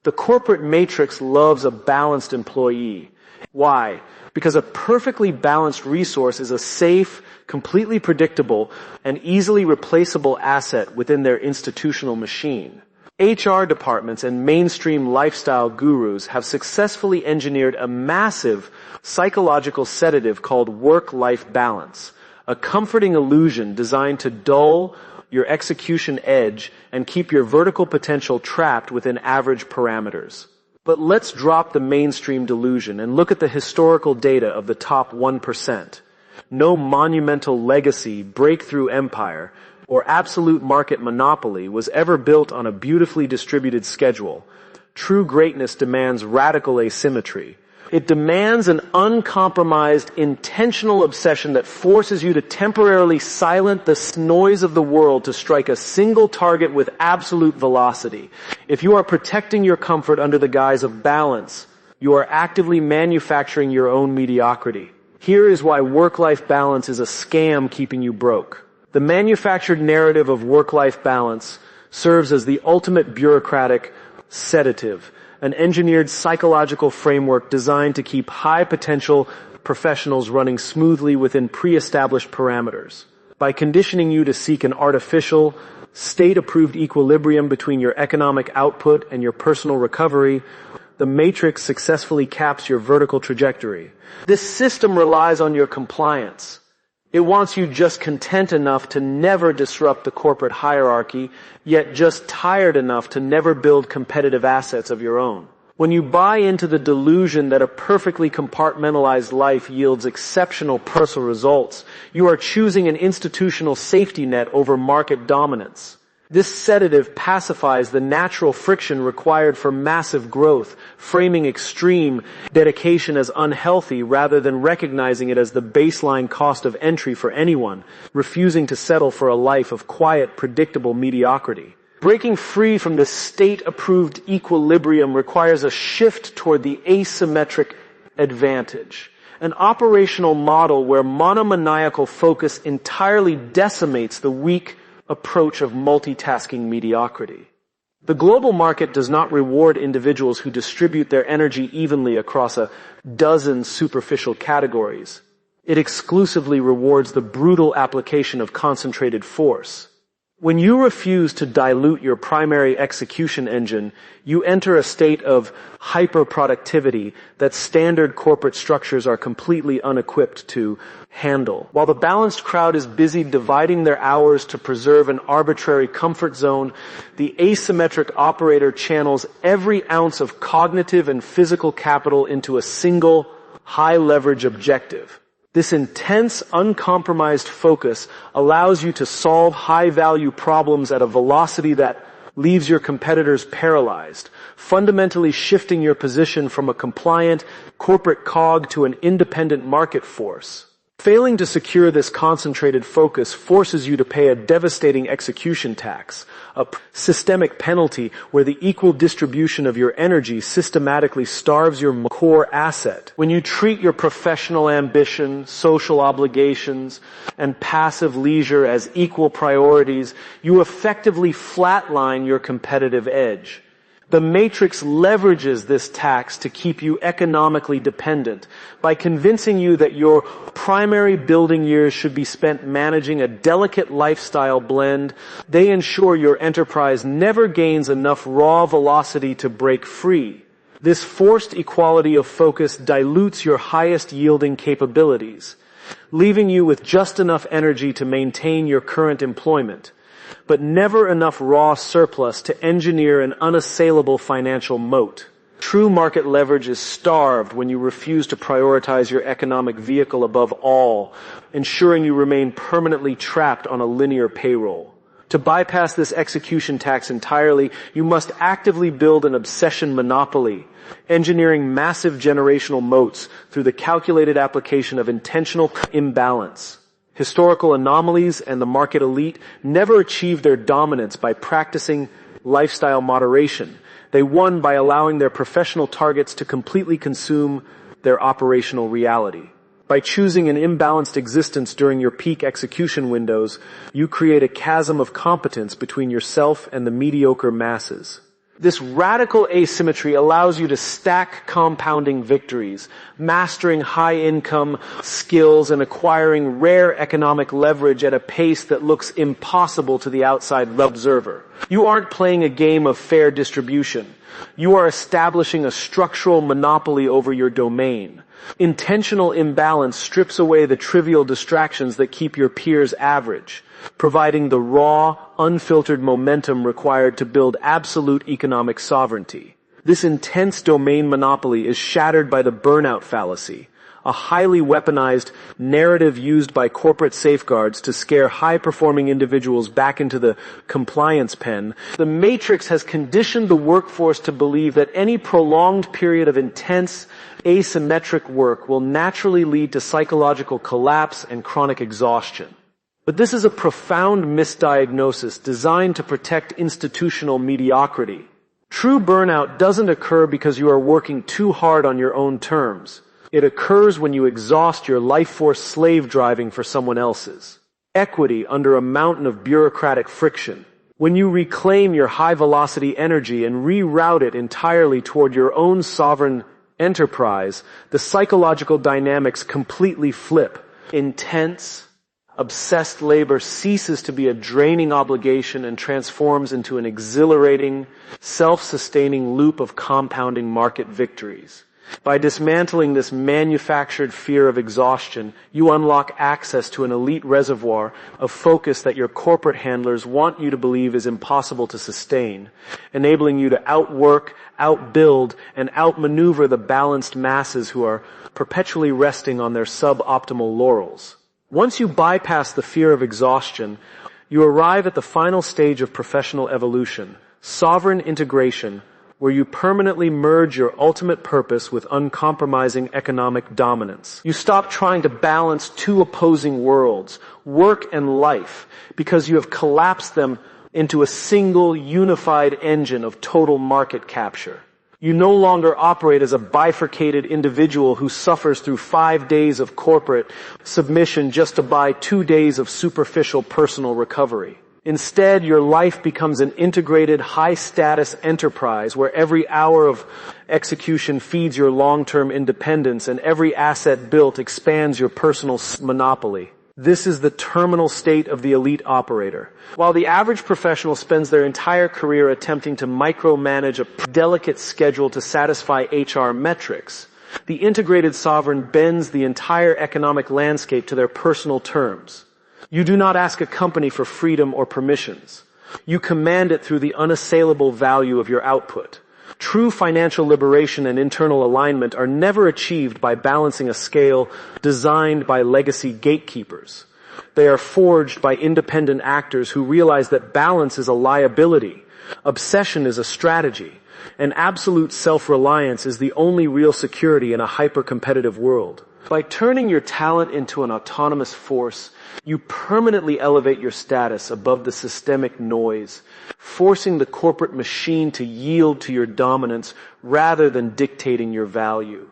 The corporate matrix loves a balanced employee. Why? Because a perfectly balanced resource is a safe, completely predictable, and easily replaceable asset within their institutional machine. HR departments and mainstream lifestyle gurus have successfully engineered a massive psychological sedative called work-life balance, a comforting illusion designed to dull your execution edge and keep your vertical potential trapped within average parameters. But let's drop the mainstream delusion and look at the historical data of the top 1%. No monumental legacy, breakthrough empire, or absolute market monopoly was ever built on a beautifully distributed schedule. True greatness demands radical asymmetry. It demands an uncompromised, intentional obsession that forces you to temporarily silence the noise of the world to strike a single target with absolute velocity. If you are protecting your comfort under the guise of balance, you are actively manufacturing your own mediocrity. Here is why work-life balance is a scam keeping you broke. The manufactured narrative of work-life balance serves as the ultimate bureaucratic sedative, an engineered psychological framework designed to keep high-potential professionals running smoothly within pre-established parameters. By conditioning you to seek an artificial, state-approved equilibrium between your economic output and your personal recovery, the matrix successfully caps your vertical trajectory. This system relies on your compliance. It wants you just content enough to never disrupt the corporate hierarchy, yet just tired enough to never build competitive assets of your own. When you buy into the delusion that a perfectly compartmentalized life yields exceptional personal results, you are choosing an institutional safety net over market dominance. This sedative pacifies the natural friction required for massive growth, framing extreme dedication as unhealthy rather than recognizing it as the baseline cost of entry for anyone, refusing to settle for a life of quiet, predictable mediocrity. Breaking free from the state-approved equilibrium requires a shift toward the asymmetric advantage, an operational model where monomaniacal focus entirely decimates the weak approach of multitasking mediocrity. The global market does not reward individuals who distribute their energy evenly across a dozen superficial categories. It exclusively rewards the brutal application of concentrated force. When you refuse to dilute your primary execution engine, you enter a state of hyper-productivity that standard corporate structures are completely unequipped to handle. While the balanced crowd is busy dividing their hours to preserve an arbitrary comfort zone, the asymmetric operator channels every ounce of cognitive and physical capital into a single, high-leverage objective. This intense, uncompromised focus allows you to solve high-value problems at a velocity that leaves your competitors paralyzed, fundamentally shifting your position from a compliant corporate cog to an independent market force. Failing to secure this concentrated focus forces you to pay a devastating execution tax, a systemic penalty where the equal distribution of your energy systematically starves your core asset. When you treat your professional ambition, social obligations, and passive leisure as equal priorities, you effectively flatline your competitive edge. The matrix leverages this tax to keep you economically dependent by convincing you that your primary building years should be spent managing a delicate lifestyle blend. They ensure your enterprise never gains enough raw velocity to break free. This forced equality of focus dilutes your highest yielding capabilities, leaving you with just enough energy to maintain your current employment, but never enough raw surplus to engineer an unassailable financial moat. True market leverage is starved when you refuse to prioritize your economic vehicle above all, ensuring you remain permanently trapped on a linear payroll. To bypass this execution tax entirely, you must actively build an obsession monopoly, engineering massive generational moats through the calculated application of intentional imbalance. Historical anomalies and the market elite never achieved their dominance by practicing lifestyle moderation. They won by allowing their professional targets to completely consume their operational reality. By choosing an imbalanced existence during your peak execution windows, you create a chasm of competence between yourself and the mediocre masses. This radical asymmetry allows you to stack compounding victories, mastering high-income skills and acquiring rare economic leverage at a pace that looks impossible to the outside observer. You aren't playing a game of fair distribution. You are establishing a structural monopoly over your domain. Intentional imbalance strips away the trivial distractions that keep your peers average, providing the raw, unfiltered momentum required to build absolute economic sovereignty. This intense domain monopoly is shattered by the burnout fallacy, a highly weaponized narrative used by corporate safeguards to scare high-performing individuals back into the compliance pen. The matrix has conditioned the workforce to believe that any prolonged period of intense, asymmetric work will naturally lead to psychological collapse and chronic exhaustion. But this is a profound misdiagnosis designed to protect institutional mediocrity. True burnout doesn't occur because you are working too hard on your own terms. It occurs when you exhaust your life force slave driving for someone else's. Equity under a mountain of bureaucratic friction. When you reclaim your high-velocity energy and reroute it entirely toward your own sovereign enterprise, the psychological dynamics completely flip. Intense, obsessed labor ceases to be a draining obligation and transforms into an exhilarating, self-sustaining loop of compounding market victories. By dismantling this manufactured fear of exhaustion, you unlock access to an elite reservoir of focus that your corporate handlers want you to believe is impossible to sustain, enabling you to outwork, outbuild, and outmaneuver the balanced masses who are perpetually resting on their suboptimal laurels. Once you bypass the fear of exhaustion, you arrive at the final stage of professional evolution, sovereign integration, where you permanently merge your ultimate purpose with uncompromising economic dominance. You stop trying to balance two opposing worlds, work and life, because you have collapsed them into a single unified engine of total market capture. You no longer operate as a bifurcated individual who suffers through 5 days of corporate submission just to buy 2 days of superficial personal recovery. Instead, your life becomes an integrated, high-status enterprise where every hour of execution feeds your long-term independence and every asset built expands your personal monopoly. This is the terminal state of the elite operator. While the average professional spends their entire career attempting to micromanage a delicate schedule to satisfy HR metrics, the integrated sovereign bends the entire economic landscape to their personal terms. You do not ask a company for freedom or permissions. You command it through the unassailable value of your output. True financial liberation and internal alignment are never achieved by balancing a scale designed by legacy gatekeepers. They are forged by independent actors who realize that balance is a liability, obsession is a strategy, and absolute self-reliance is the only real security in a hyper-competitive world. By turning your talent into an autonomous force, you permanently elevate your status above the systemic noise, forcing the corporate machine to yield to your dominance rather than dictating your value.